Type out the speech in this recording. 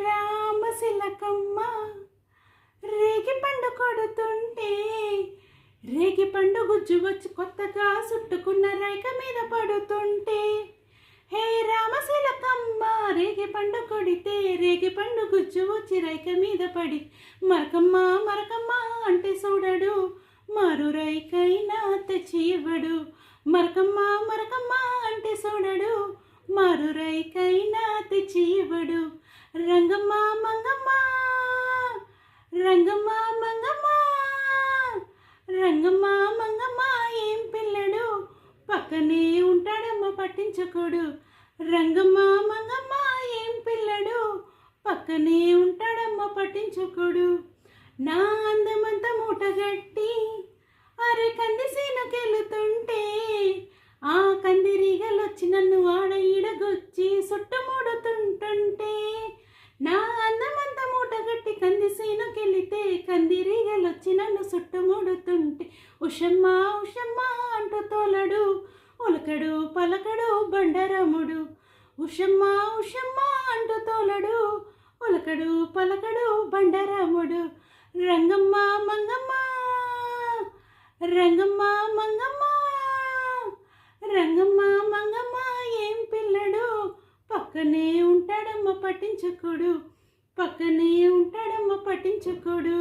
రామశిలకమ్మ రేగి పండు కొడుతుంటే రేగి పండు గుజ్జు వచ్చి కొత్తగా చుట్టుకున్న రైక మీద పడుతుంటే హే రామశిలకమ్మ రేగి పండు కొడితే రేగి పండు గుజ్జు వచ్చి రైక మీద పడి మరకమ్మ మరకమ్మ అంటే చూడడు మరు రైకైనా తెచ్చి ఇవ్వడు మరకమ్మ మరకమ్మ అంటే చూడడు మరు రైకైనా తెచ్చి ఇవ్వడు రంగమ్మ మంగమ్మ రంగమ్మ మంగమ్మ రంగమ్మ మంగమ్మ ఏం పిల్లడు పక్కనే ఉంటాడమ్మ పట్టించుకోడు రంగమ్మ మంగమ్మ ఏం పిల్లడు పక్కనే ఉంటాడమ్మ పట్టించుకోడు నా అందమంత మూటగట్టి అరే కంది సీనుకెళ్తుంటే ఆ కందిరీగలొచ్చి నన్ను ఆడ ఈడగొచ్చి చుట్టుముడుతుంటుంటే నా అందమంత మూటగట్టి కంది సీనుకెళితే కందిరీగలొచ్చి నన్ను చుట్టుముడుతుంటే ఉషమ్మ ఉషమ్మ అంటూ తోలడు ఉలకడు పలకడు బండరాముడు ఉషమ్మ ఉషమ్మ అంటూ తోలడు ఉలకడు పలకడు బండరాముడు రంగమ్మ మంగమ్మ రంగమ్మ మంగమ్మ రంగమ్మ మంగమ్మ ఏం పిల్లడు పక్కనే ఉంటాడమ్మ పట్టించుకోడు పక్కనే ఉంటాడమ్మ పట్టించుకోడు